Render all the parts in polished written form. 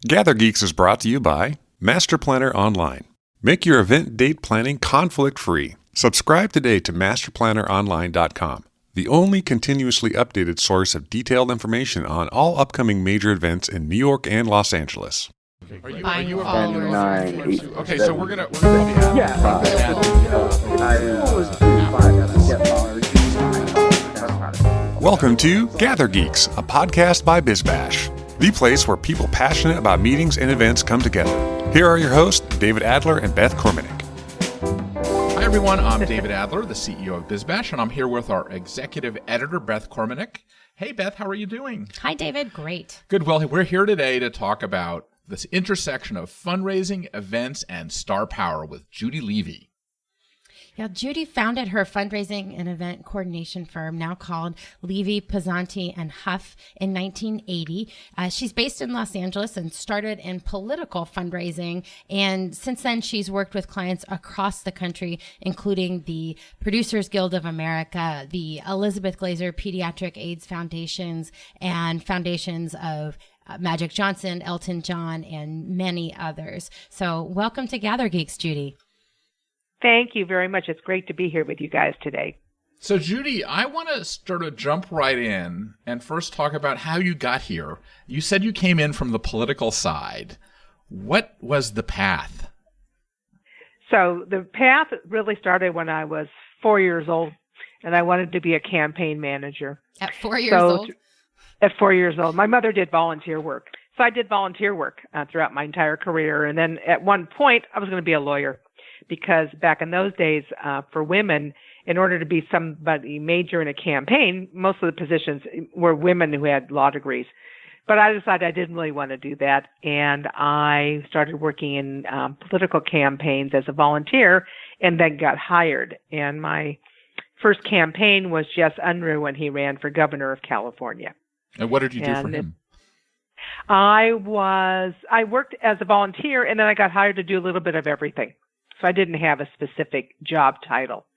GatherGeeks is brought to you by Master Planner Online. Make your event date planning conflict-free. Subscribe today to masterplanneronline.com, the only continuously updated source of detailed information on all upcoming major events in New York and Los Angeles. Are you And 9, 8, okay, 7, so we're gonna be Welcome to GatherGeeks, a podcast by BizBash, the place where people passionate about meetings and events come together. Here are your hosts, David Adler and Beth Kormanik. Hi everyone, I'm David Adler, the CEO of BizBash, and I'm here with our executive editor, Beth Kormanik. Hey Beth, how are you doing? Hi David, great. Good, well, we're here today to talk about this intersection of fundraising, events, and star power with Judy Levy. Yeah, Judy founded her fundraising and event coordination firm, now called Levy, Pazanti, and Huff, in 1980. She's based in Los Angeles and started in political fundraising. And since then, she's worked with clients across the country, including the Producers Guild of America, the Elizabeth Glaser Pediatric AIDS Foundations, and foundations of Magic Johnson, Elton John, and many others. So welcome to GatherGeeks, Judy. Thank you very much. It's great to be here with you guys today. So Judy, I want to sort of jump right in and first talk about how you got here. You said you came in from the political side. What was the path? So the path really started when I was 4 years old, and I wanted to be a campaign manager. At 4 years old? At 4 years old. My mother did volunteer work. So I did volunteer work throughout my entire career. And then at one point, I was going to be a lawyer. Because back in those days, for women, in order to be somebody major in a campaign, most of the positions were women who had law degrees. But I decided I didn't really want to do that, and I started working in political campaigns as a volunteer, and then got hired. And my first campaign was Jess Unruh when he ran for governor of California. And what did you do for him? I worked as a volunteer, and then I got hired to do a little bit of everything. So I didn't have a specific job title.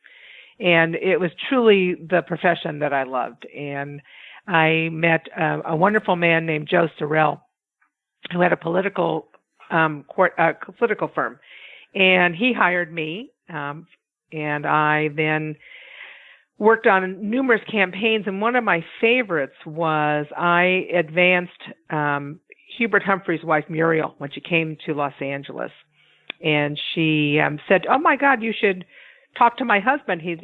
And it was truly the profession that I loved. And I met a wonderful man named Joe Sorrell, who had a political firm. And he hired me. And I then worked on numerous campaigns. And one of my favorites was I advanced Hubert Humphrey's wife, Muriel, when she came to Los Angeles. And she said, "Oh my God, you should talk to my husband. He's,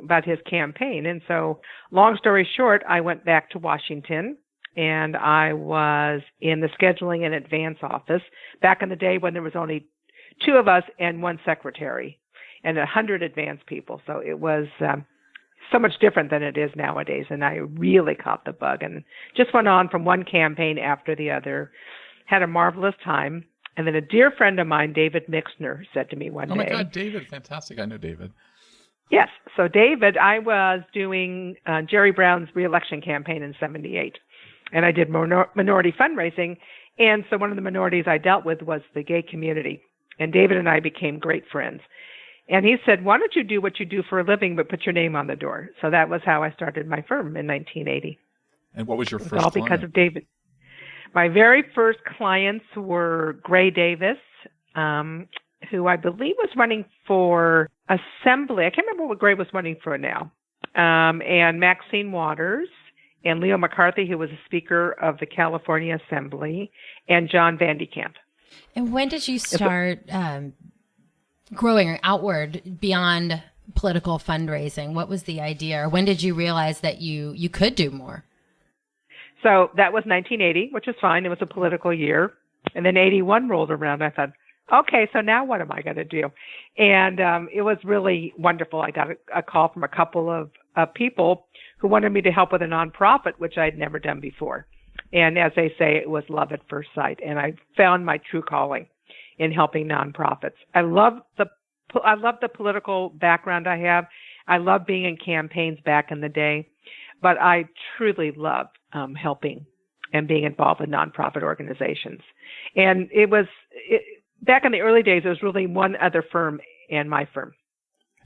about his campaign." And so, long story short, I went back to Washington, and I was in the scheduling and advance office back in the day when there was only two of us and one secretary, and 100 advance people. So it was so much different than it is nowadays. And I really caught the bug, and just went on from one campaign after the other. Had a marvelous time. And then a dear friend of mine, David Mixner, said to me one day. Oh my God, David, fantastic. I know David. Yes. So David, I was doing Jerry Brown's reelection campaign in 78. And I did minority fundraising. And so one of the minorities I dealt with was the gay community. And David and I became great friends. And he said, "Why don't you do what you do for a living, but put your name on the door?" So that was how I started my firm in 1980. And what was your first all client? Because of David. My very first clients were Gray Davis, who I believe was running for Assembly. I can't remember what Gray was running for now. And Maxine Waters, and Leo McCarthy, who was a Speaker of the California Assembly, and John Vandekamp. And when did you start growing outward beyond political fundraising? What was the idea? Or when did you realize that you could do more? So that was 1980, which is fine. It was a political year. And then 81 rolled around. I thought, okay, so now what am I going to do? And it was really wonderful. I got a call from a couple of people who wanted me to help with a nonprofit, which I'd never done before. And as they say, it was love at first sight. And I found my true calling in helping nonprofits. I love the political background I have. I love being in campaigns back in the day. But I truly love helping and being involved with nonprofit organizations. And back in the early days, it was really one other firm and my firm.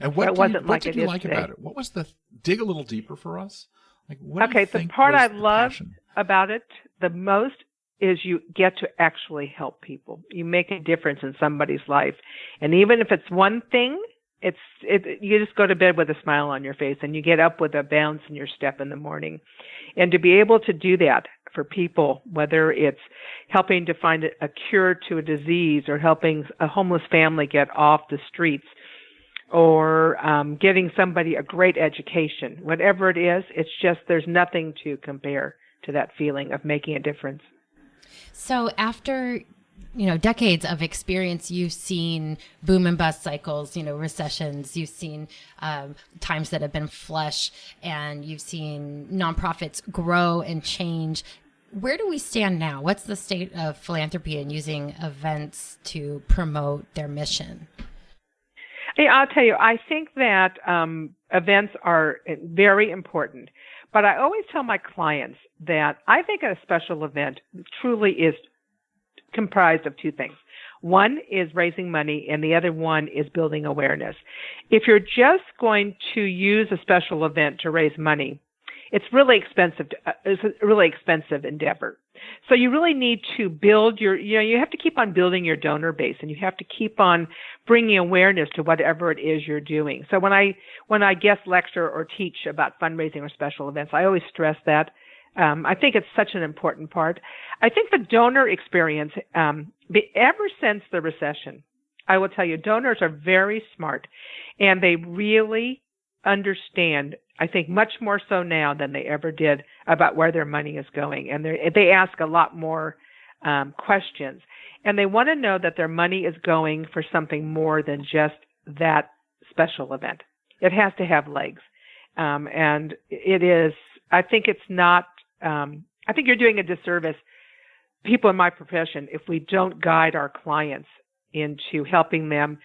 And what did you like about it? What was dig a little deeper for us? Like, what do you think the part was I the loved passion? about it the most is you get to actually help people. You make a difference in somebody's life. And even if it's one thing, you just go to bed with a smile on your face and you get up with a bounce in your step in the morning. And to be able to do that for people, whether it's helping to find a cure to a disease or helping a homeless family get off the streets or getting somebody a great education, whatever it is, it's just there's nothing to compare to that feeling of making a difference. So after decades of experience, you've seen boom and bust cycles, recessions, you've seen times that have been flush, and you've seen nonprofits grow and change. Where do we stand now? What's the state of philanthropy and using events to promote their mission? Yeah, I'll tell you, I think that events are very important, but I always tell my clients that I think a special event truly is comprised of two things. One is raising money, and the other one is building awareness. If you're just going to use a special event to raise money, it's really expensive. It's a really expensive endeavor. So you really need to build you have to keep on building your donor base, and you have to keep on bringing awareness to whatever it is you're doing. So when I guest lecture or teach about fundraising or special events, I always stress that. I think it's such an important part. I think the donor experience, ever since the recession, I will tell you, donors are very smart, and they really understand, I think much more so now than they ever did, about where their money is going. And they ask a lot more questions. And they want to know that their money is going for something more than just that special event. It has to have legs. And it is, I think it's not, I think you're doing a disservice, people in my profession, if we don't guide our clients into helping them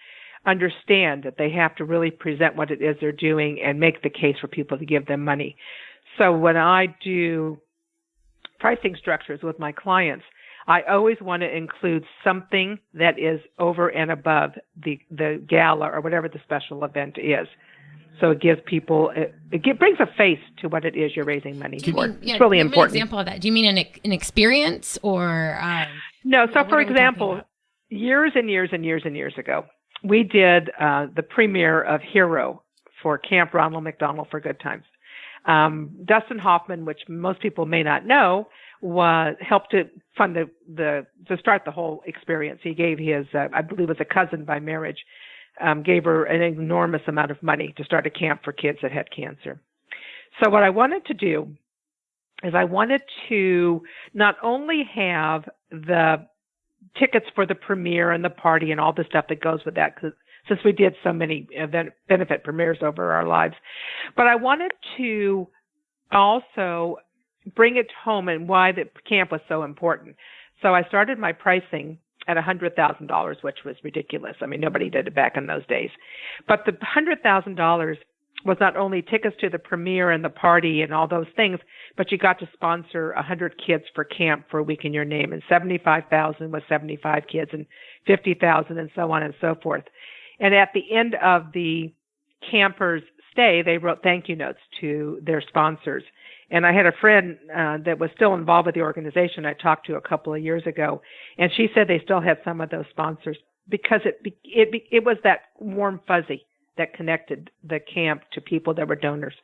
understand that they have to really present what it is they're doing and make the case for people to give them money. So when I do pricing structures with my clients, I always want to include something that is over and above the gala or whatever the special event is. So it gives people, it brings a face to what it is you're raising money for. It's really important. An example of that. Do you mean an experience or? No. So for example, years and years and years and years ago, we did the premiere of Hero for Camp Ronald McDonald for Good Times. Dustin Hoffman, which most people may not know, helped to fund to start the whole experience. He gave his, I believe it was a cousin by marriage, gave her an enormous amount of money to start a camp for kids that had cancer. So what I wanted to do is I wanted to not only have the tickets for the premiere and the party and all the stuff that goes with that, since we did so many benefit premieres over our lives, but I wanted to also bring it home and why the camp was so important. So I started my pricing at $100,000, which was ridiculous. I mean, nobody did it back in those days. But the $100,000 was not only tickets to the premiere and the party and all those things, but you got to sponsor 100 kids for camp for a week in your name, and 75,000 was 75 kids, and 50,000, and so on and so forth. And at the end of the campers' stay, they wrote thank you notes to their sponsors. And I had a friend that was still involved with the organization I talked to a couple of years ago, and she said they still had some of those sponsors because it was that warm fuzzy that connected the camp to people that were donors.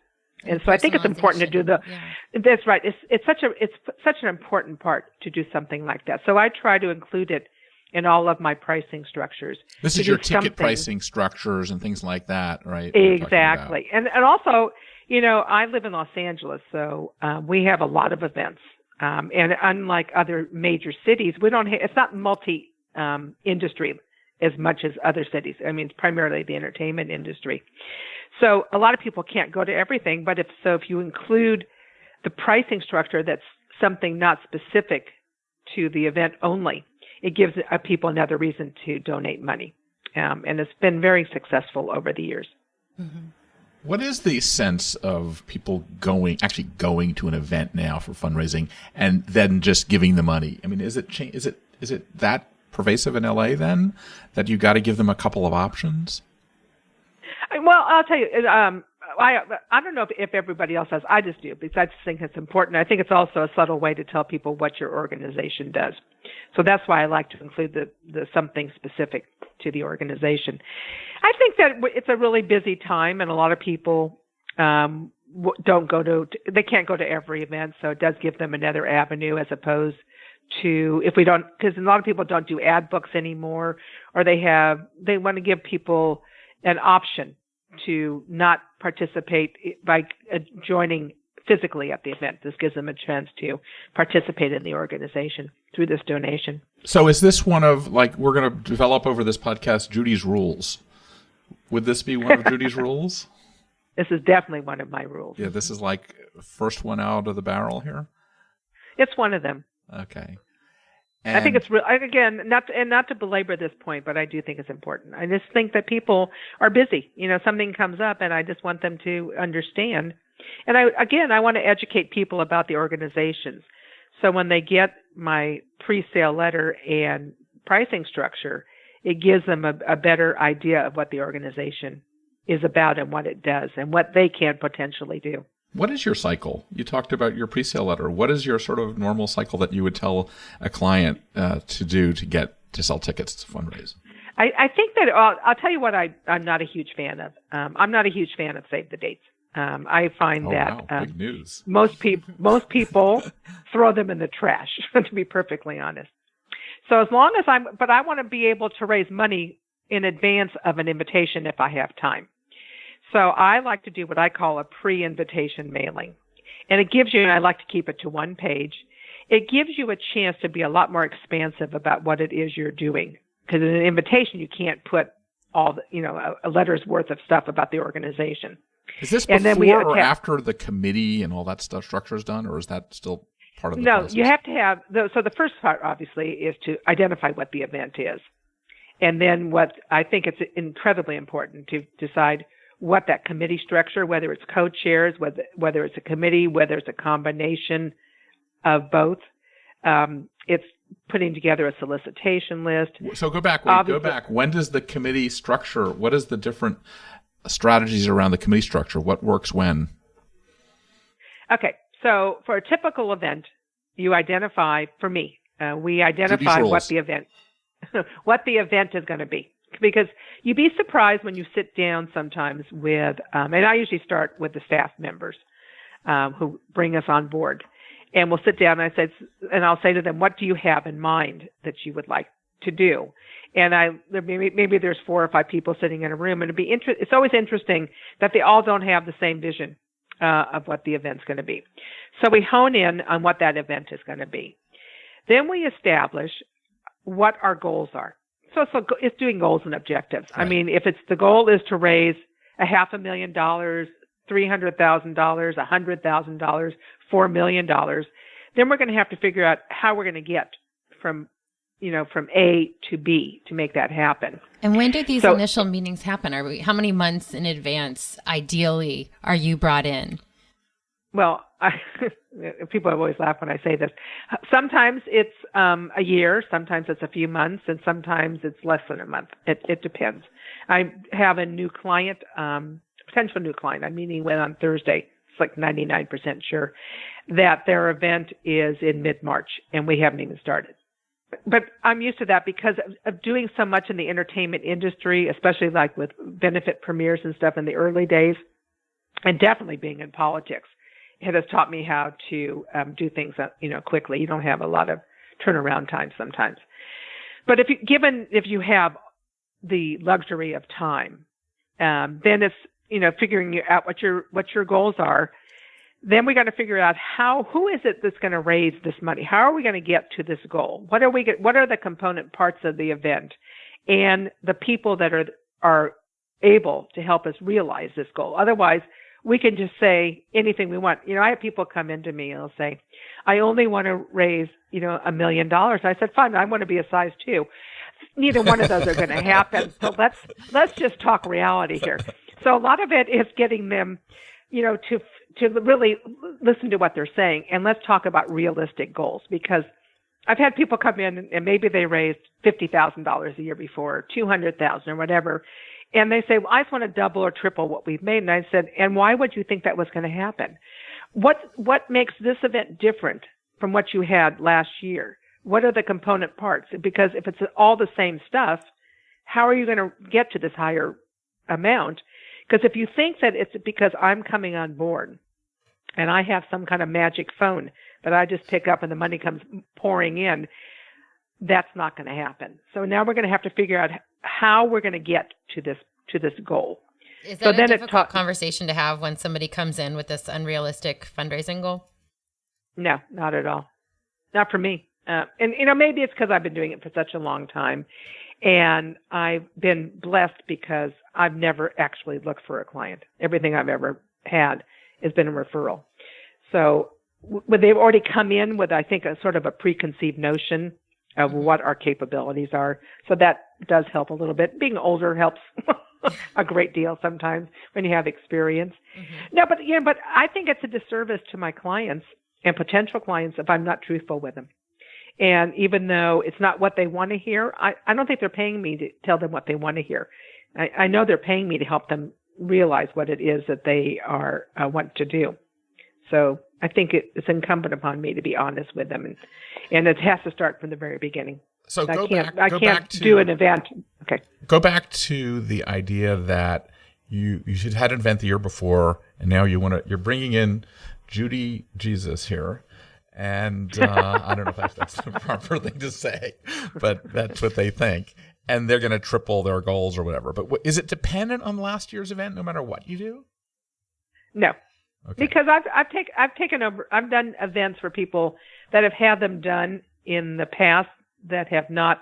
And so I think it's important to do that's right. It's such an important part to do something like that. So I try to include it in all of my pricing structures. This is your ticket pricing structures and things like that, right? Exactly. And also, I live in Los Angeles, so we have a lot of events. And unlike other major cities, it's not multi-industry as much as other cities. I mean, it's primarily the entertainment industry. So a lot of people can't go to everything, but if you include the pricing structure that's something not specific to the event only, it gives people another reason to donate money. And it's been very successful over the years. Mm-hmm. What is the sense of people actually going to an event now for fundraising and then just giving the money? I mean, is it that pervasive in LA then that you got to give them a couple of options? Well, I'll tell you, I don't know if everybody else does. I just do, because I just think it's important. I think it's also a subtle way to tell people what your organization does. So that's why I like to include the something specific to the organization. I think that it's a really busy time, and a lot of people they can't go to every event, so it does give them another avenue as opposed to because a lot of people don't do ad books anymore, or they want to give people an option to not participate by joining physically at the event. This gives them a chance to participate in the organization through this donation. So is this one of, we're going to develop over this podcast, Judy's rules? Would this be one of Judy's rules? This is definitely one of my rules. Yeah, this is first one out of the barrel here? It's one of them. Okay. I think it's again, not to belabor this point, but I do think it's important. I just think that people are busy. Something comes up, and I just want them to understand. And I want to educate people about the organizations. So when they get my pre-sale letter and pricing structure, it gives them a better idea of what the organization is about and what it does and what they can potentially do. What is your cycle? You talked about your pre-sale letter. What is your sort of normal cycle that you would tell a client to do to sell tickets to fundraise? I think that I'll tell you what I'm not a huge fan of. I'm not a huge fan of save the dates. I find that big news. Most people throw them in the trash, to be perfectly honest. So as long as but I want to be able to raise money in advance of an invitation if I have time. So I like to do what I call a pre-invitation mailing. And it gives you, and I like to keep it to one page, it gives you a chance to be a lot more expansive about what it is you're doing. Because in an invitation, you can't put all a letter's worth of stuff about the organization. Is this before or after the committee and all that stuff structure is done, or is that still part of the process? No, you have to have, so the first part, obviously, is to identify what the event is. And then what I think it's incredibly important to decide what that committee structure, whether it's co-chairs, whether it's a committee, whether it's a combination of both. It's putting together a solicitation list. So go back. When does the committee structure, what is the different strategies around the committee structure? What works when? Okay. So for a typical event, you identify, for me, we identify what the event is going to be. Because you'd be surprised when you sit down sometimes with, and I usually start with the staff members who bring us on board. And we'll sit down and I'll say to them, what do you have in mind that you would like to do? And maybe there's 4 or 5 people sitting in a room, and it's always interesting that they all don't have the same vision of what the event's going to be. So we hone in on what that event is going to be. Then we establish what our goals are. So it's doing goals and objectives. Right. I mean, if the goal is to raise $500,000, $300,000, $100,000, $4 million, then we're going to have to figure out how we're going to get from A to B to make that happen. And when do these initial meetings happen? How many months in advance, ideally, are you brought in? Well, people always laugh when I say this. Sometimes it's a year, sometimes it's a few months, and sometimes it's less than a month. It depends. I have a new client, potential new client. I'm meeting with on Thursday. It's like 99% sure that their event is in mid-March, and we haven't even started. But I'm used to that because of doing so much in the entertainment industry, especially like with benefit premieres and stuff in the early days, and definitely being in politics. It has taught me how to do things, quickly. You don't have a lot of turnaround time sometimes. But if you have the luxury of time, then it's figuring out what your goals are. Then we got to figure out who is it that's going to raise this money? How are we going to get to this goal? What are the component parts of the event, and the people that are able to help us realize this goal? Otherwise, we can just say anything we want. I have people come into me and they'll say, I only want to raise, $1 million. I said, fine, I want to be a size 2. Neither one of those are going to happen. So let's just talk reality here. So a lot of it is getting them, to really listen to what they're saying. And let's talk about realistic goals, because I've had people come in and maybe they raised $50,000 a year before, or $200,000 or whatever. And they say, well, I just want to double or triple what we've made. And I said, and why would you think that was going to happen? What makes this event different from what you had last year? What are the component parts? Because if it's all the same stuff, how are you going to get to this higher amount? Because if you think that it's because I'm coming on board and I have some kind of magic phone that I just pick up and the money comes pouring in, that's not going to happen. So now we're going to have to figure out how we're going to get to this goal. Is that a difficult conversation to have when somebody comes in with this unrealistic fundraising goal? No, not at all. Not for me. And maybe it's because I've been doing it for such a long time, and I've been blessed because I've never actually looked for a client. Everything I've ever had has been a referral. So they've already come in with, I think, a sort of a preconceived notion of what our capabilities are. So that does help a little bit. Being older helps a great deal sometimes when you have experience. Mm-hmm. No, but I think it's a disservice to my clients and potential clients if I'm not truthful with them. And even though it's not what they want to hear, I don't think they're paying me to tell them what they want to hear. I know they're paying me to help them realize what it is that they are want to do. So I think it's incumbent upon me to be honest with them, and it has to start from the very beginning. So I can't do an event. Okay. Go back to the idea that you should have had an event the year before, and now you're bringing in Judy Jesus here. And I don't know if that's the proper thing to say, but that's what they think. And they're going to triple their goals or whatever. But is it dependent on last year's event no matter what you do? No. Okay. Because I've done events for people that have had them done in the past that have not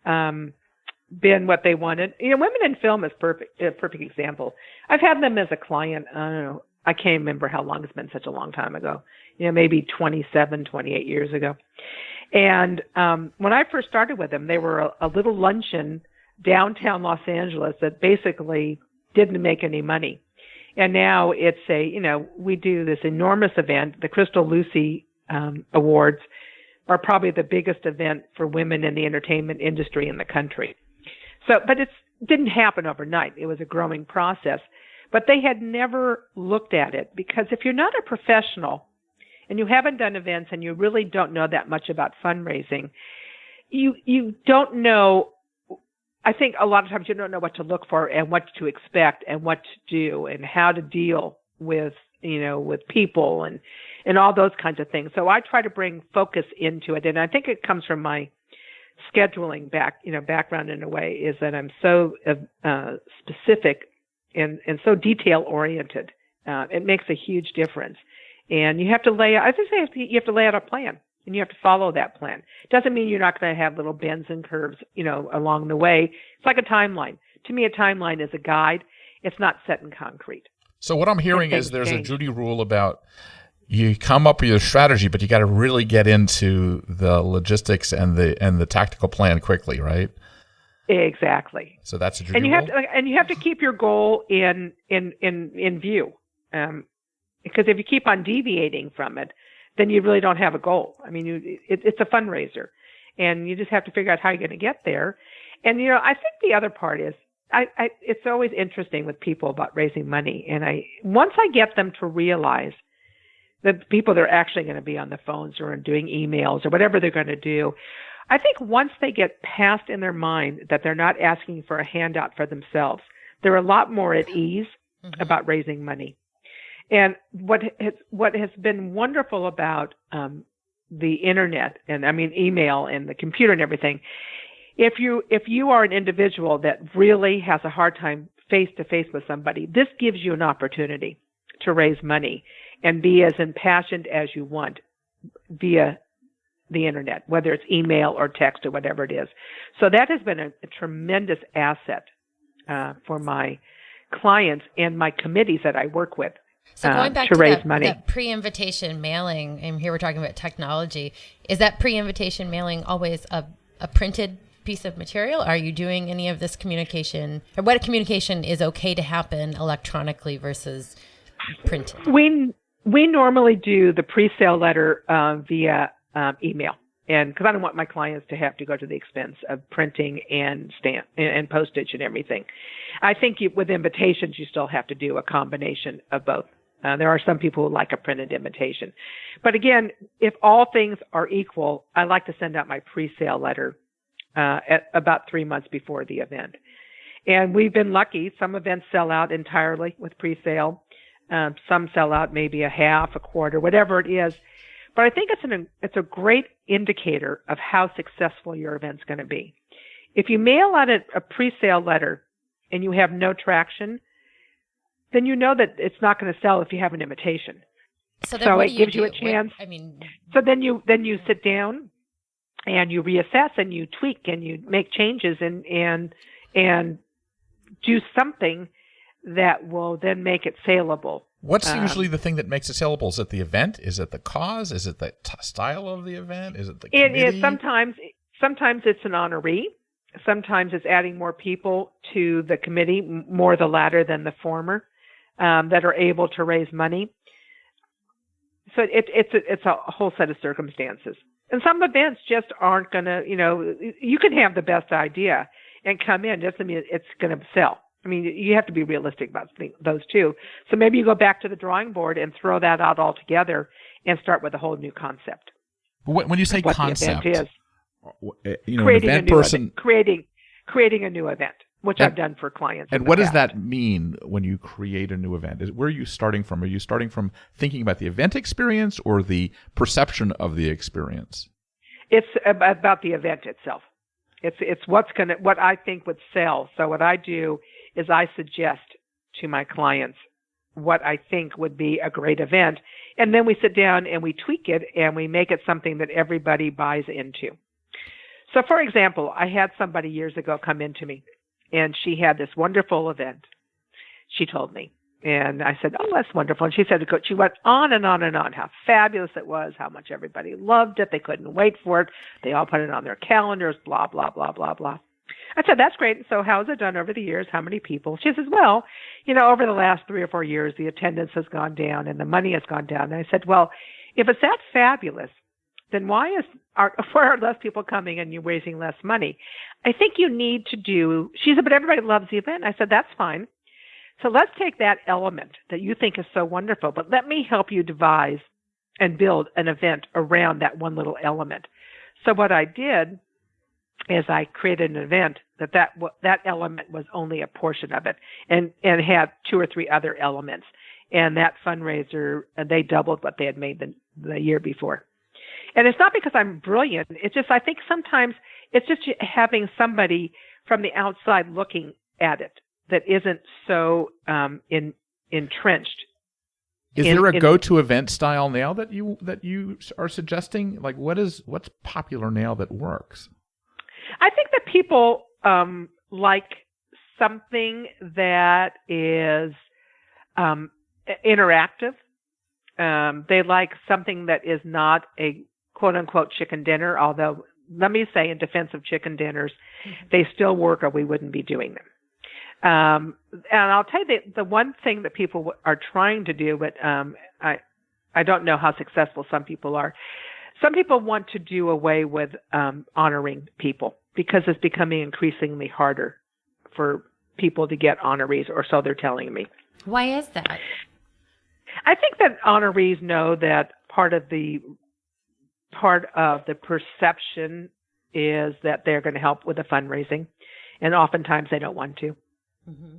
been what they wanted. Women in film is a perfect example. I've had them as a client. I don't know. I can't remember how long. It's been such a long time ago. Maybe 27, 28 years ago. And when I first started with them, they were a little luncheon downtown Los Angeles that basically didn't make any money. And now it's we do this enormous event. The Crystal Lucy Awards are probably the biggest event for women in the entertainment industry in the country. So, but it didn't happen overnight. It was a growing process. But they had never looked at it because if you're not a professional and you haven't done events and you really don't know that much about fundraising, you don't know. I think a lot of times you don't know what to look for and what to expect and what to do and how to deal with people and all those kinds of things. So I try to bring focus into it, and I think it comes from my scheduling background in a way, is that I'm so specific and so detail oriented. It makes a huge difference. And you have to lay out, you have to lay out a plan, and you have to follow that plan. It doesn't mean you're not going to have little bends and curves, along the way. It's like a timeline. To me, a timeline is a guide. It's not set in concrete. So what I'm hearing is there's a Judy rule about you come up with your strategy, but you got to really get into the logistics and the tactical plan quickly, right? Exactly. So that's a Judy rule. And you have to keep your goal in view. Because if you keep on deviating from it, then you really don't have a goal. I mean, it's a fundraiser, and you just have to figure out how you're going to get there. And I think the other part is, it's always interesting with people about raising money. And once I get them to realize that the people that are actually going to be on the phones or doing emails or whatever they're going to do, I think once they get past in their mind that they're not asking for a handout for themselves, they're a lot more at ease about raising money. And what has been wonderful about the internet and email and the computer and everything, if you are an individual that really has a hard time face to face with somebody, this gives you an opportunity to raise money and be as impassioned as you want via the internet, whether it's email or text or whatever it is. So that has been a tremendous asset for my clients and my committees that I work with. So going back to that pre-invitation mailing, and here we're talking about technology, is that pre-invitation mailing always a printed piece of material? Are you doing any of this communication, or what communication is okay to happen electronically versus printed? We normally do the pre-sale letter via email. And because I don't want my clients to have to go to the expense of printing and stamp and postage and everything. I think with invitations, you still have to do a combination of both. There are some people who like a printed invitation. But again, if all things are equal, I like to send out my pre-sale letter at about 3 months before the event. And we've been lucky. Some events sell out entirely with pre-sale. Some sell out maybe a half, a quarter, whatever it is. But I think it's a great indicator of how successful your event's going to be. If you mail out a pre-sale letter and you have no traction, then you know that it's not going to sell if you have an invitation. So it gives you a chance. So then you sit down and you reassess and you tweak and you make changes and do something that will then make it saleable. What's usually the thing that makes it saleable? Is it the event? Is it the cause? Is it the style of the event? Is it the committee? It is sometimes it's an honoree. Sometimes it's adding more people to the committee, more the latter than the former, that are able to raise money. So it's a whole set of circumstances. And some events just aren't going to, you can have the best idea and come in. Doesn't mean it's going to sell. I mean, you have to be realistic about those too. So maybe you go back to the drawing board and throw that out altogether and start with a whole new concept. When you say what concept, the event is, creating an event, creating a new event, which I've done for clients. And what does that mean when you create a new event? Where are you starting from? Are you starting from thinking about the event experience or the perception of the experience? It's about the event itself. It's what I think would sell. So what I do is I suggest to my clients what I think would be a great event. And then we sit down and we tweak it and we make it something that everybody buys into. So for example, I had somebody years ago come into me and she had this wonderful event. She told me. And I said, oh, that's wonderful. And she said, she went on and on and on, how fabulous it was, how much everybody loved it. They couldn't wait for it. They all put it on their calendars, blah, blah, blah, blah, blah. I said, that's great. So how has it done over the years? How many people? She says, well, over the last 3 or 4 years, the attendance has gone down and the money has gone down. And I said, well, if it's that fabulous, then why are less people coming and you're raising less money? I think you need to do, she said, but everybody loves the event. I said, that's fine. So let's take that element that you think is so wonderful, but let me help you devise and build an event around that one little element. So what I did is I created an event that element was only a portion of it and had 2 or 3 other elements. And that fundraiser, they doubled what they had made the year before. And it's not because I'm brilliant. It's just, I think sometimes it's just having somebody from the outside looking at it that isn't so entrenched. Is there a go-to event style now that you are suggesting? Like what's popular now that works? I think that people like something that is interactive. They like something that is not a quote-unquote chicken dinner, although let me say in defense of chicken dinners, they still work or we wouldn't be doing them. And I'll tell you the one thing that people are trying to do, but I don't know how successful some people are. Some people want to do away with honoring people because it's becoming increasingly harder for people to get honorees, or so they're telling me. Why is that? I think that honorees know that part of the perception is that they're going to help with the fundraising, and oftentimes they don't want to. Mm-hmm.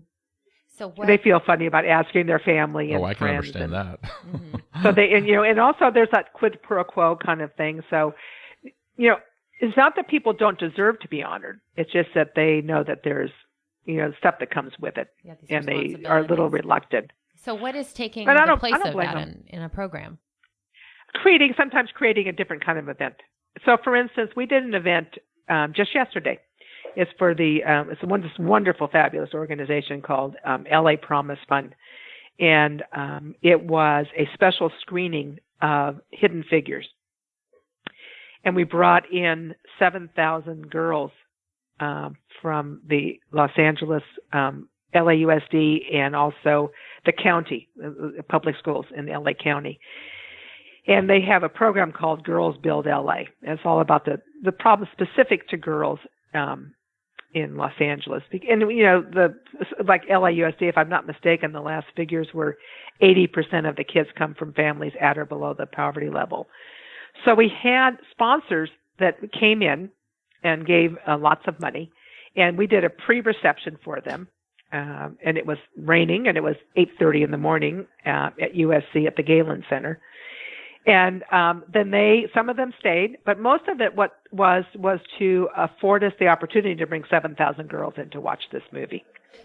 So they feel funny about asking their family and I can friends. understand that. Mm-hmm. So and also there's that quid pro quo kind of thing. So, it's not that people don't deserve to be honored. It's just that they know that there's, stuff that comes with it, and they are a little reluctant. So what is taking the place of that in a program? Sometimes creating a different kind of event. So, for instance, we did an event just yesterday. It's for it's this wonderful, fabulous organization called LA Promise Fund. And it was a special screening of Hidden Figures. And we brought in 7,000 girls from the Los Angeles LAUSD and also the county, public schools in LA County. And they have a program called Girls Build LA. And it's all about the problems specific to girls in Los Angeles. And, like LAUSD, if I'm not mistaken, the last figures were 80% of the kids come from families at or below the poverty level. So we had sponsors that came in and gave lots of money, and we did a pre-reception for them. And it was raining, and it was 8:30 in the morning at USC at the Galen Center. And then some of them stayed, but most of it was to afford us the opportunity to bring 7,000 girls in to watch this movie.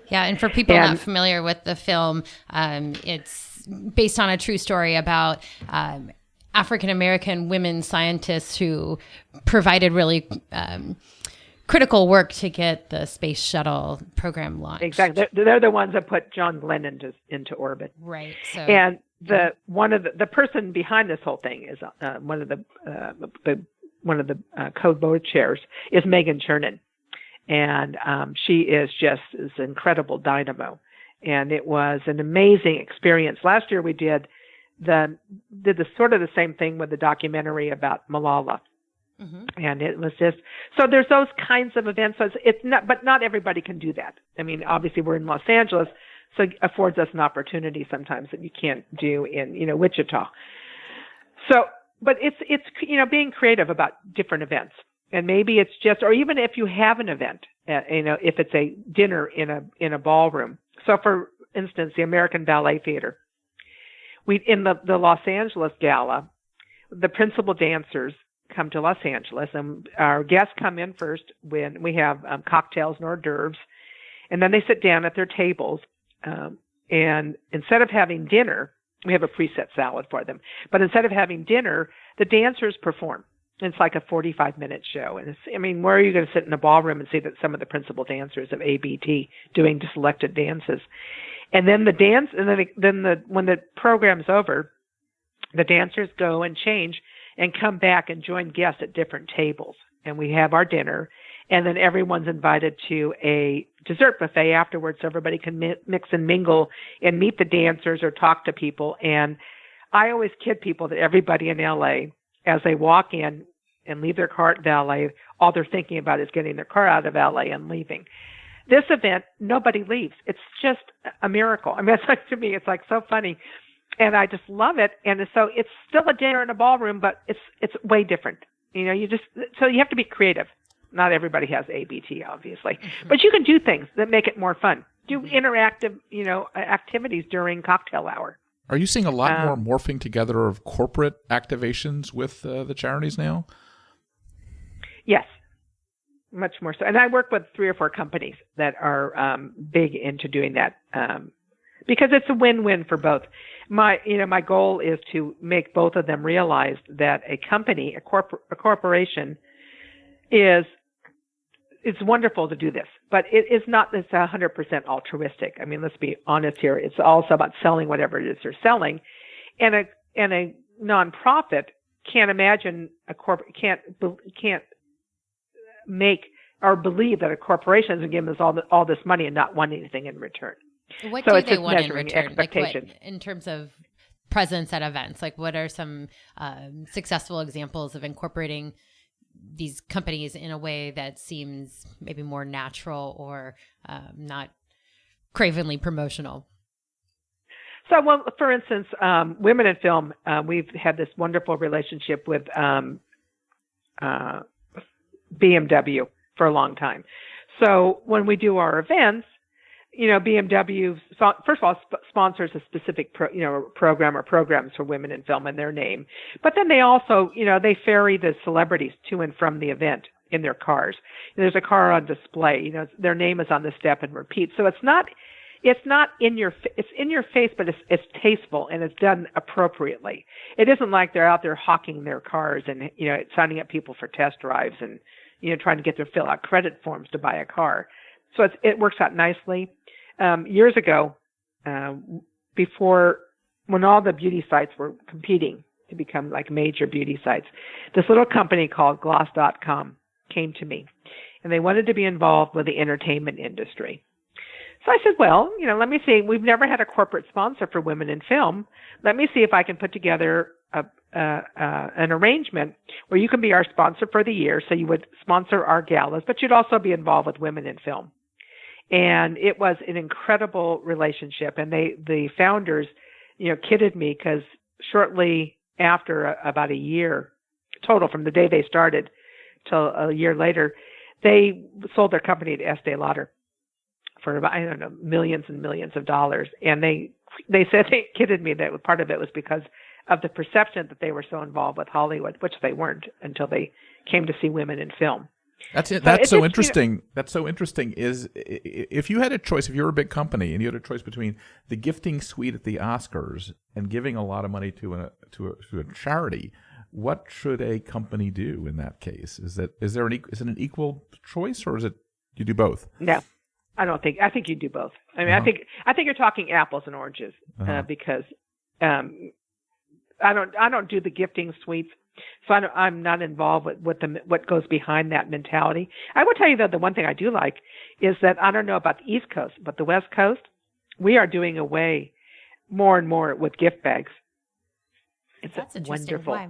Yeah, and for people not familiar with the film, it's based on a true story about African-American women scientists who provided really critical work to get the space shuttle program launched. Exactly. They're the ones that put John Glenn into orbit. Right. So, and the person behind this whole thing is one of the co-board chairs is Megan Chernin, and she is just this incredible dynamo. And it was an amazing experience. Last year we did the sort of the same thing with the documentary about Malala. Mm-hmm. And it was just, so there's those kinds of events. So it's not, but not everybody can do that. I mean, obviously we're in Los Angeles, so it affords us an opportunity sometimes that you can't do in, Wichita. So, but it's, being creative about different events. And maybe it's just, or even if you have an event, if it's a dinner in a ballroom. So for instance, the American Ballet Theater, in the Los Angeles Gala, the principal dancers come to Los Angeles, and our guests come in first when we have cocktails and hors d'oeuvres, and then they sit down at their tables, and instead of having dinner, we have a preset salad for them, but instead of having dinner, the dancers perform. It's like a 45-minute show, and where are you going to sit in a ballroom and see that some of the principal dancers of ABT doing selected dances? And then when the program's over, the dancers go and change and come back and join guests at different tables. And we have our dinner, and then everyone's invited to a dessert buffet afterwards so everybody can mix and mingle and meet the dancers or talk to people. And I always kid people that everybody in LA, as they walk in and leave their car at valet, all they're thinking about is getting their car out of valet and leaving. This event, nobody leaves. It's just a miracle. It's like, to me, it's like so funny. And I just love it. And so it's still a dinner in a ballroom, but it's way different. So you have to be creative. Not everybody has ABT, obviously, but you can do things that make it more fun. Do interactive, activities during cocktail hour. Are you seeing a lot more morphing together of corporate activations with the charities now? Yes, much more so. And I work with 3 or 4 companies that are big into doing that. Because it's a win-win for both. My goal is to make both of them realize that a company, a corporation, it's wonderful to do this, but it's 100% altruistic. Let's be honest here. It's also about selling whatever it is they're selling, and a nonprofit can't imagine can't make or believe that a corporation is going to give us all this money and not want anything in return. What so do they want in return? In terms of presence at events? What are some successful examples of incorporating these companies in a way that seems maybe more natural or not cravenly promotional? So, for instance, Women in Film, we've had this wonderful relationship with BMW for a long time. So when we do our events, BMW, first of all, sponsors a specific program or programs for women in film in their name. But then they also, they ferry the celebrities to and from the event in their cars. There's a car on display. Their name is on the step and repeat. So it's not in your face, but it's tasteful and it's done appropriately. It isn't like they're out there hawking their cars and signing up people for test drives and trying to get them to fill out credit forms to buy a car. So it works out nicely. Years ago, when all the beauty sites were competing to become like major beauty sites, this little company called Gloss.com came to me, and they wanted to be involved with the entertainment industry. So I said, well, let me see. We've never had a corporate sponsor for women in film. Let me see if I can put together an arrangement where you can be our sponsor for the year. So you would sponsor our galas, but you'd also be involved with women in film. And it was an incredible relationship. And the founders, kidded me because shortly after, about a year total from the day they started till a year later, they sold their company to Estee Lauder for about, I don't know, millions and millions of dollars. And they said, they kidded me that part of it was because of the perception that they were so involved with Hollywood, which they weren't until they came to see women in film. That's it. That's so interesting. That's so interesting. Is if you had a choice, if you were a big company and you had a choice between the gifting suite at the Oscars and giving a lot of money to a charity, what should a company do in that case? Is it an equal choice, or is it you do both? No, I don't think. I think you do both. I mean, I think you're talking apples and oranges because I don't do the gifting suites. So I'm not involved with what goes behind that mentality. I will tell you, though, the one thing I do like is that I don't know about the East Coast, but the West Coast, we are doing away more and more with gift bags. That's wonderful. Why?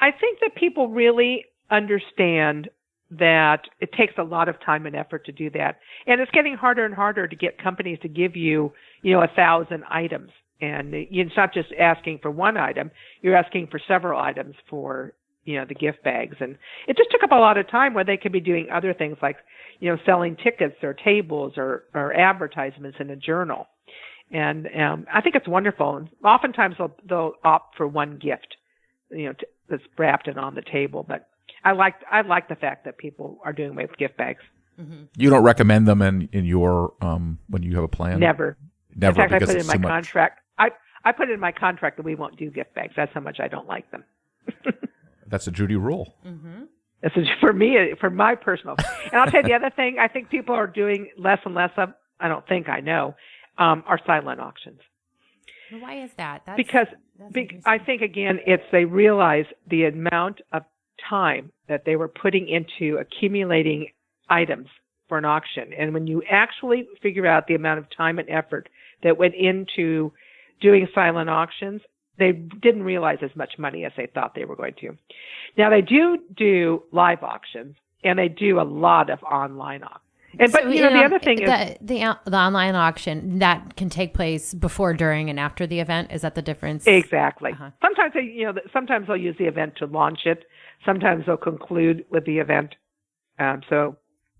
I think that people really understand that it takes a lot of time and effort to do that. And it's getting harder and harder to get companies to give you, 1,000 items. And it's not just asking for one item, you're asking for several items for, the gift bags. And it just took up a lot of time where they could be doing other things like, selling tickets or tables or advertisements in a journal. And I think it's wonderful. And oftentimes they'll opt for one gift, that's wrapped and on the table. But I like the fact that people are doing away with gift bags. Mm-hmm. You don't recommend them in your when you have a plan? Never. In fact, I put it in my contract. I put it in my contract that we won't do gift bags. That's how much I don't like them. That's a Judy Rule. Mm-hmm. This is for me, for my personal. And I'll tell you the other thing I think people are doing less and less of, I don't think I know, are silent auctions. Why is that? Because I think, again, they realize the amount of time that they were putting into accumulating items for an auction. And when you actually figure out the amount of time and effort that went into doing silent auctions, they didn't realize as much money as they thought they were going to. Now, they do live auctions, and they do a lot of online auctions. But the other thing is the online auction that can take place before, during, and after the event. Is that the difference? Exactly. Sometimes they'll use the event to launch it. Sometimes they'll conclude with the event. And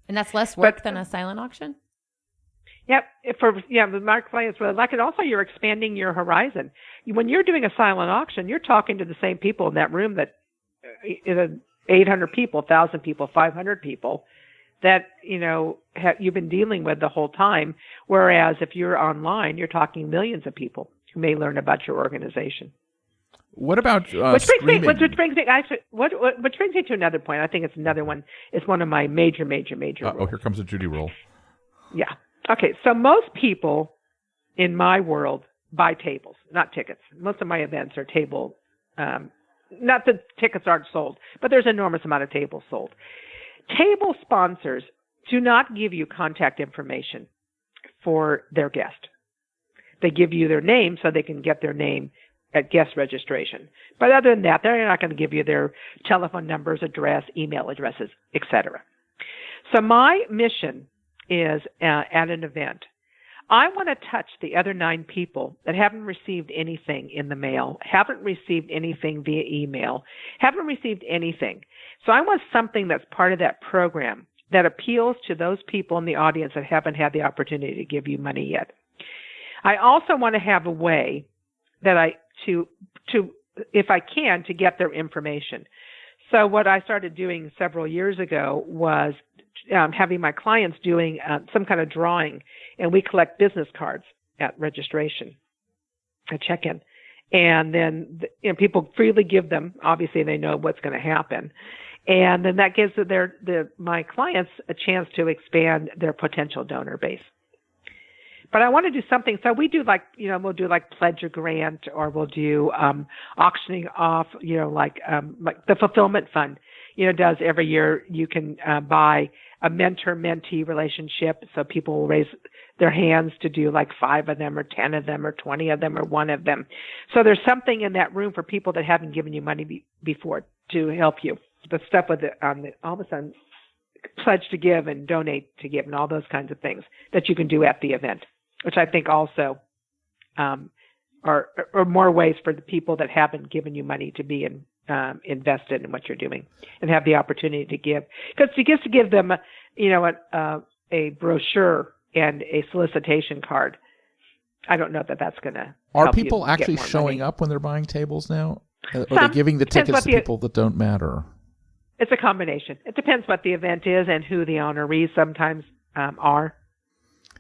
that's less work than a silent auction? Yep. The market clients really like it. Also, you're expanding your horizon. When you're doing a silent auction, you're talking to the same people in that room that 800 people, 1,000 people, 500 people that, you've been dealing with the whole time. Whereas if you're online, you're talking millions of people who may learn about your organization. What about which brings me to another point. I think it's another one. It's one of my major rules. Here comes the Judy Rule. Yeah. Okay. So most people in my world buy tables, not tickets. Most of my events are table. Not that tickets aren't sold, but there's an enormous amount of tables sold. Table sponsors do not give you contact information for their guest. They give you their name so they can get their name at guest registration. But other than that, they're not going to give you their telephone numbers, address, email addresses, etc. So my mission is at an event, I want to touch the other 9 people that haven't received anything in the mail, haven't received anything via email, haven't received anything. So I want something that's part of that program that appeals to those people in the audience that haven't had the opportunity to give you money yet. I also want to have a way that if I can, to get their information. So what I started doing several years ago was having my clients doing some kind of drawing, and we collect business cards at registration, at check-in. And then people freely give them. Obviously, they know what's going to happen. And then that gives my clients a chance to expand their potential donor base. But I want to do something. So we do we'll do like pledge a grant, or we'll do auctioning off, like the fulfillment fund, does every year. You can buy a mentor-mentee relationship. So people will raise their hands to do like 5 of them or 10 of them or 20 of them or 1 of them. So there's something in that room for people that haven't given you money before to help you. The stuff with all of a sudden, pledge to give and donate to give and all those kinds of things that you can do at the event, which I think also are more ways for the people that haven't given you money to be invested in what you're doing and have the opportunity to give. Because just to give them, a brochure and a solicitation card, I don't know that that's going to. Are people actually showing up when they're buying tables now? Are they giving the tickets to people that don't matter? It's a combination. It depends what the event is and who the honorees sometimes are.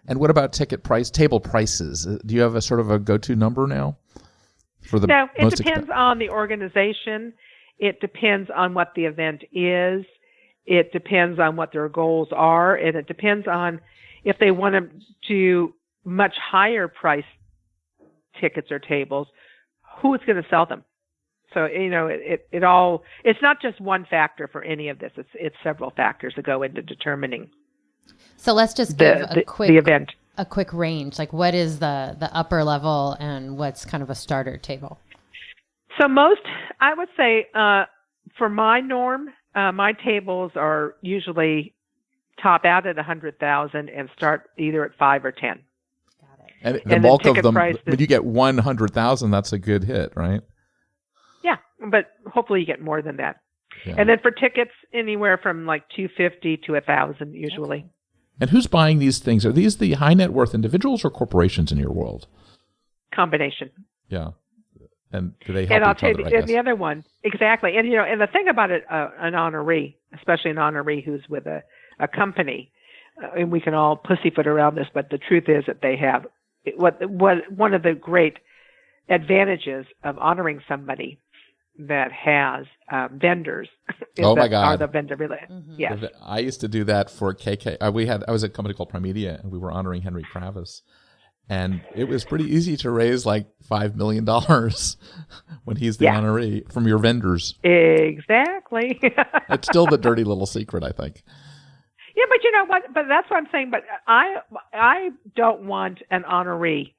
And what about table prices? Do you have a sort of a go-to number now? No, it depends on the organization. It depends on what the event is. It depends on what their goals are. And it depends on if they want to do much higher price tickets or tables, who's going to sell them. So, it's not just one factor for any of this. It's several factors that go into determining. So let's just give the event. A quick range. Like what is the upper level and what's kind of a starter table? So I would say, for my norm, my tables are usually top out at 100,000 and start either at 5 or 10. Got it. And the bulk of them, when you get 100,000, that's a good hit, right? Yeah, but hopefully you get more than that. Yeah. And then for tickets, anywhere from like $250 to $1,000 usually. Okay. And who's buying these things? Are these the high net worth individuals or corporations in your world? Combination. Yeah. And do they help and I'll each tell other, you, and the other one, exactly. And, and the thing about it, an honoree, especially an honoree who's with a company, and we can all pussyfoot around this, but the truth is that they have one of the great advantages of honoring somebody that has vendors. Oh my God! Are the vendor related? Mm-hmm. Yes, I used to do that for KK. I was at a company called Primedia, and we were honoring Henry Kravis, and it was pretty easy to raise like $5 million when he's the honoree from your vendors. Exactly. It's still the dirty little secret, I think. Yeah, but you know what? But that's what I'm saying. But I don't want an honoree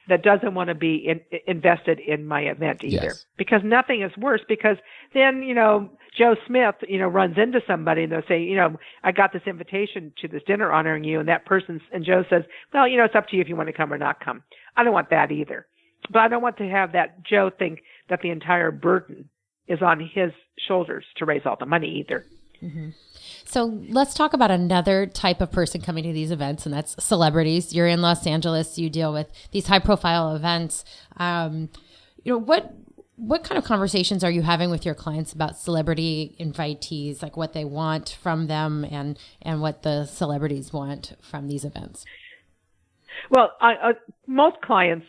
that doesn't want to be invested in my event either. Yes. Because nothing is worse, because then, Joe Smith, runs into somebody and they'll say, I got this invitation to this dinner honoring you, and and Joe says, well, it's up to you if you want to come or not come. I don't want that either. But I don't want to have that Joe think that the entire burden is on his shoulders to raise all the money either. Mm-hmm. So let's talk about another type of person coming to these events, and that's celebrities. You're in Los Angeles. You deal with these high-profile events. What kind of conversations are you having with your clients about celebrity invitees, like what they want from them and what the celebrities want from these events? Well, most clients,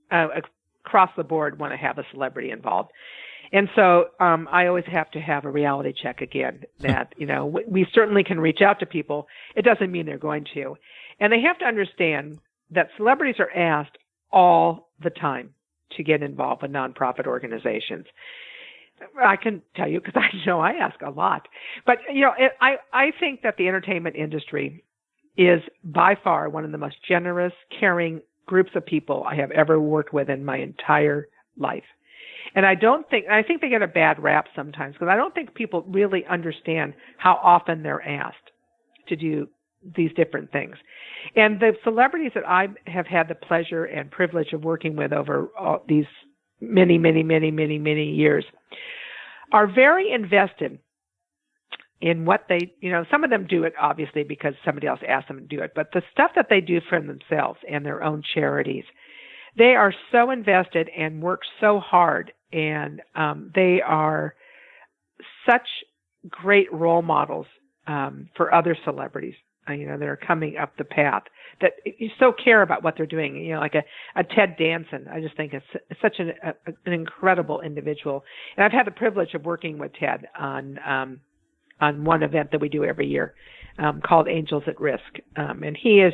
across the board, want to have a celebrity involved. And so I always have to have a reality check again that, we certainly can reach out to people. It doesn't mean they're going to. And they have to understand that celebrities are asked all the time to get involved with nonprofit organizations. I can tell you because I know I ask a lot. But, I think that the entertainment industry is by far one of the most generous, caring groups of people I have ever worked with in my entire life. And I think they get a bad rap sometimes because I don't think people really understand how often they're asked to do these different things. And the celebrities that I have had the pleasure and privilege of working with over all these many, many, many, many, many years are very invested in what they, some of them do it obviously because somebody else asked them to do it, but the stuff that they do for themselves and their own charities, they are so invested and work so hard, and they are such great role models for other celebrities, that are coming up the path that you so care about what they're doing. Like a Ted Danson, I just think it's such an incredible individual. And I've had the privilege of working with Ted on one event that we do every year called Angels at Risk, and he is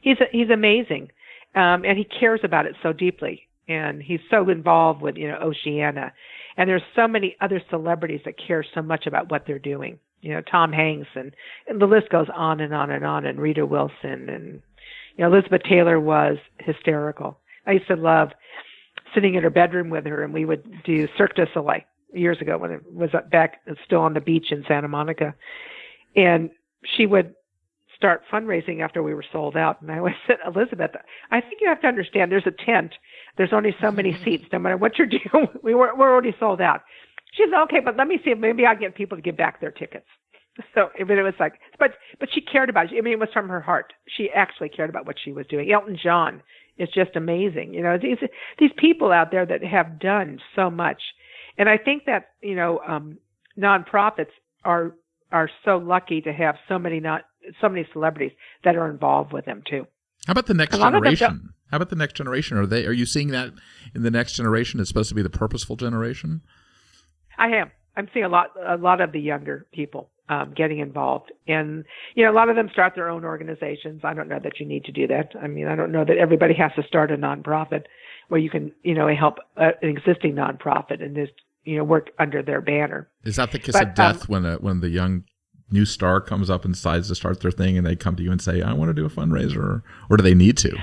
he's amazing. And he cares about it so deeply, and he's so involved with, Oceana, and there's so many other celebrities that care so much about what they're doing. Tom Hanks, and the list goes on and on and on, and Rita Wilson, and Elizabeth Taylor was hysterical. I used to love sitting in her bedroom with her, and we would do Cirque du Soleil years ago when it was back still on the beach in Santa Monica. And she would start fundraising after we were sold out. And I always said, Elizabeth, I think you have to understand there's a tent. There's only so many seats. No matter what you're doing, we're already sold out. She said, okay, but let me see if maybe I'll get people to give back their tickets. So it was like, but she cared about it. I mean, it was from her heart. She actually cared about what she was doing. Elton John is just amazing. These people out there that have done so much. And I think that, nonprofits are so lucky to have so many celebrities that are involved with them too. How about the next generation? How about the next generation? Are you seeing that in the next generation? It's supposed to be the purposeful generation? I am. I'm seeing a lot of the younger people getting involved. And, a lot of them start their own organizations. I don't know that you need to do that. I mean, I don't know that everybody has to start a nonprofit where you can, help an existing nonprofit and just, work under their banner. Is that the kiss of death when the young new star comes up and decides to start their thing and they come to you and say, I want to do a fundraiser, or do they need to?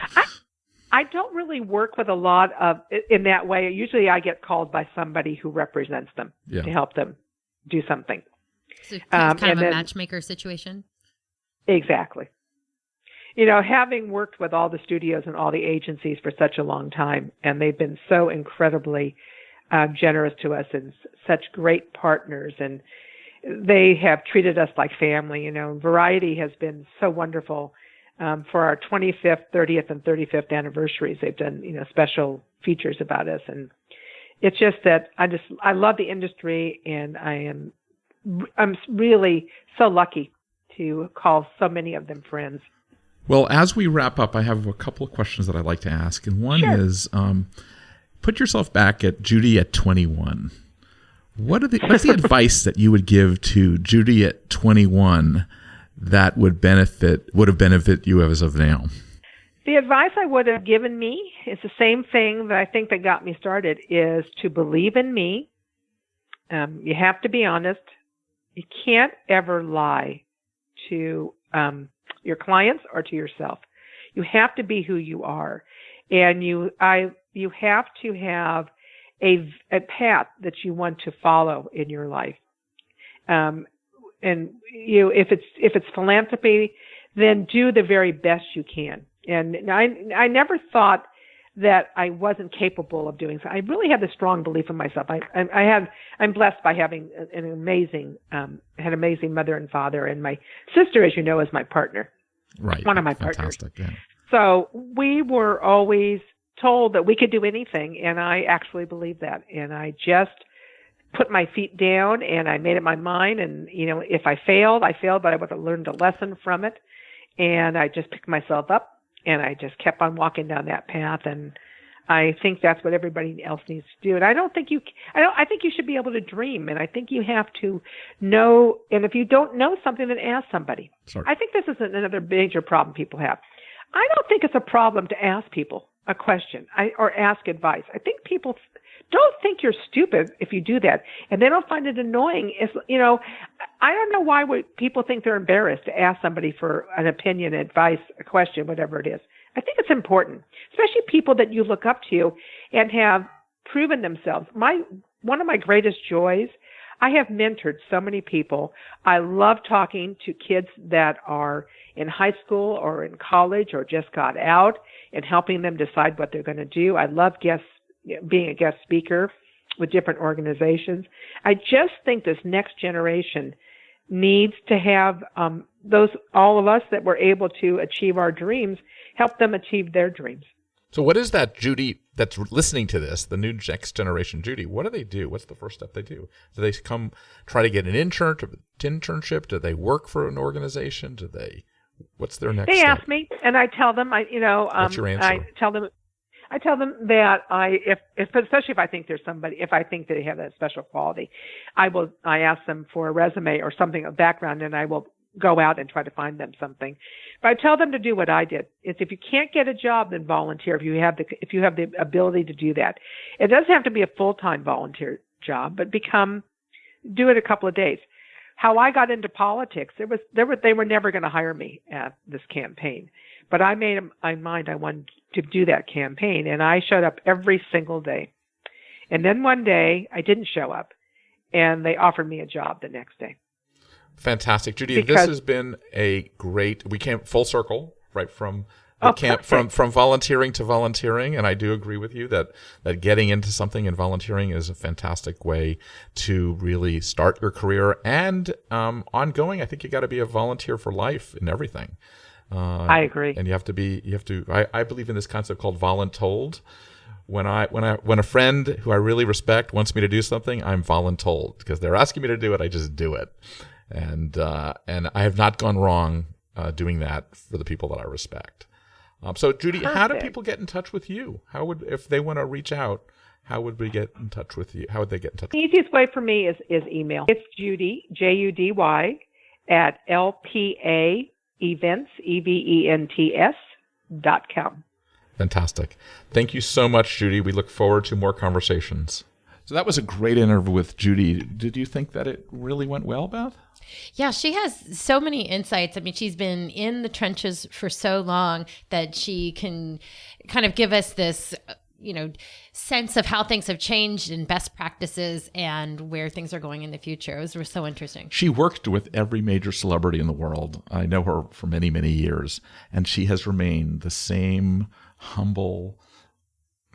I don't really work with a lot of in that way. Usually I get called by somebody who represents them to help them do something. So kind of a matchmaker situation? Exactly. Having worked with all the studios and all the agencies for such a long time, and they've been so incredibly generous to us and such great partners, and they have treated us like family. Variety has been so wonderful. For our 25th, 30th, and 35th anniversaries, they've done, special features about us. And it's just that I love the industry, and I'm really so lucky to call so many of them friends. Well, as we wrap up, I have a couple of questions that I'd like to ask. And one is, put yourself back at Judy at 21. What's the advice that you would give to Judy at 21 that would have benefited you as of now? The advice I would have given me is the same thing that I think that got me started, is to believe in me. You have to be honest. You can't ever lie to your clients or to yourself. You have to be who you are. And you have to have a path that you want to follow in your life. And if it's philanthropy, then do the very best you can. And I never thought that I wasn't capable of doing so. I really had a strong belief in myself. I'm blessed by having had amazing mother and father, and my sister, as you know, is my partner. Right. One of my Fantastic, partners. Yeah. So we were always told that we could do anything, and I actually believed that. And I just put my feet down, and I made up my mind. And, if I failed, but I would have learned a lesson from it. And I just picked myself up, and I just kept on walking down that path. And I think that's what everybody else needs to do. And I think you should be able to dream. And I think you have to know. And if you don't know something, then ask somebody. Sorry. I think this is another major problem people have. I don't think it's a problem to ask people a question or ask advice. I think people don't think you're stupid if you do that, and they don't find it annoying. I don't know why people think they're embarrassed to ask somebody for an opinion, advice, a question, whatever it is. I think it's important, especially people that you look up to and have proven themselves. One of my greatest joys, I have mentored so many people. I love talking to kids that are in high school or in college or just got out and helping them decide what they're going to do. I love being a guest speaker with different organizations. I just think this next generation needs to have all of us that were able to achieve our dreams, help them achieve their dreams. So what is that Judy that's listening to this, the new next generation Judy? What do they do? What's the first step they do? Do they come try to get an internship? Do they work for an organization? What's their next step? They ask me, and I tell them, what's your answer? I tell them that especially if I think there's somebody, if I think they have that special quality, I ask them for a resume or something, a background, and I will go out and try to find them something. But I tell them to do what I did. It's if you can't get a job, then volunteer. If you have the ability to do that, it doesn't have to be a full-time volunteer job, but do it a couple of days. how I got into politics. They were never going to hire me at this campaign, but I made up my mind I wanted to do that campaign, and I showed up every single day. And then one day I didn't show up, and they offered me a job the next day. Fantastic, Judy. This has been we came full circle, right, from from volunteering to volunteering, and I do agree with you that getting into something and volunteering is a fantastic way to really start your career and ongoing. I think you got to be a volunteer for life in everything. I agree, and I believe in this concept called voluntold. When a friend who I really respect wants me to do something, I'm voluntold because they're asking me to do it. I just do it, and I have not gone wrong doing that for the people that I respect. So, Judy, Perfect. How do people get in touch with you? If they want to reach out, how would we get in touch with you? How would they get in touch? The easiest way for me is email. It's Judy, Judy, at LPA Events, EVENTS.com. Fantastic. Thank you so much, Judy. We look forward to more conversations. So that was a great interview with Judy. Did you think that it really went well, Beth? Yeah, she has so many insights. I mean, she's been in the trenches for so long that she can kind of give us this, sense of how things have changed and best practices and where things are going in the future. It was so interesting. She worked with every major celebrity in the world. I know her for many, many years, and she has remained the same humble,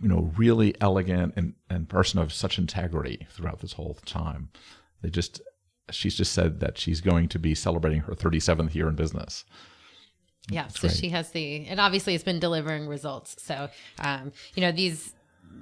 really elegant and person of such integrity throughout this whole time. She's just said that she's going to be celebrating her 37th year in business. Yeah, so she has and obviously it's been delivering results. So,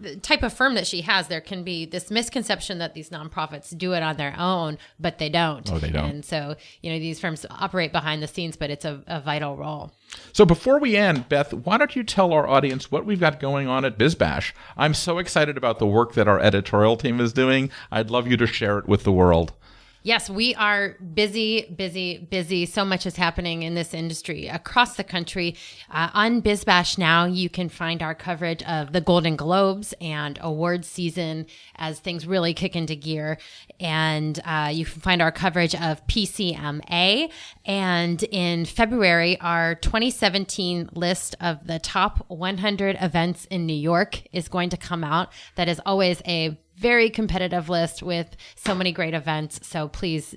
the type of firm that she has, there can be this misconception that these nonprofits do it on their own, but they don't. Oh, they don't. And so, these firms operate behind the scenes, but it's a vital role. So before we end, Beth, why don't you tell our audience what we've got going on at BizBash? I'm so excited about the work that our editorial team is doing. I'd love you to share it with the world. Yes, we are busy. So much is happening in this industry across the country. On BizBash now, you can find our coverage of the Golden Globes and awards season as things really kick into gear. And you can find our coverage of PCMA. And in February, our 2017 list of the top 100 events in New York is going to come out. That is always a very competitive list with so many great events. So please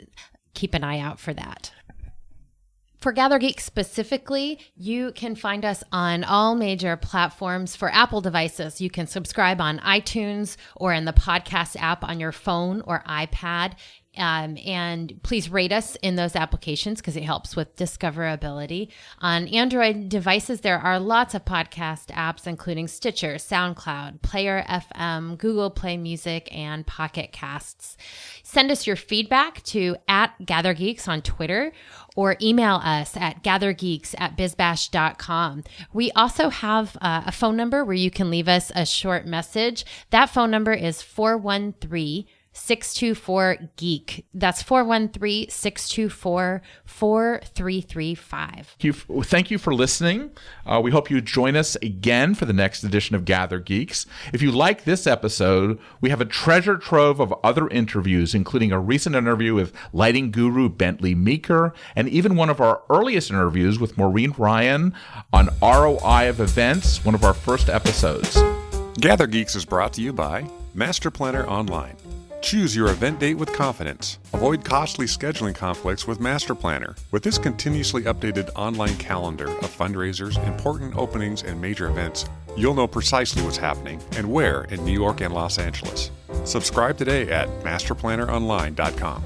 keep an eye out for that. For GatherGeeks specifically, you can find us on all major platforms. For Apple devices, you can subscribe on iTunes or in the podcast app on your phone or iPad. And please rate us in those applications because it helps with discoverability. On Android devices, there are lots of podcast apps, including Stitcher, SoundCloud, Player FM, Google Play Music, and Pocket Casts. Send us your feedback to @GatherGeeks on Twitter or email us at gathergeeks@bizbash.com. We also have a phone number where you can leave us a short message. That phone number is 413-624-GEEK. That's 413-624-4335. Thank you for listening. We hope you join us again for the next edition of Gather Geeks. If you like this episode, we have a treasure trove of other interviews, including a recent interview with lighting guru Bentley Meeker, and even one of our earliest interviews with Maureen Ryan on ROI of events, one of our first episodes. Gather Geeks is brought to you by Master Planner Online. Choose your event date with confidence. Avoid costly scheduling conflicts with Master Planner. With this continuously updated online calendar of fundraisers, important openings, and major events, you'll know precisely what's happening and where in New York and Los Angeles. Subscribe today at masterplanneronline.com.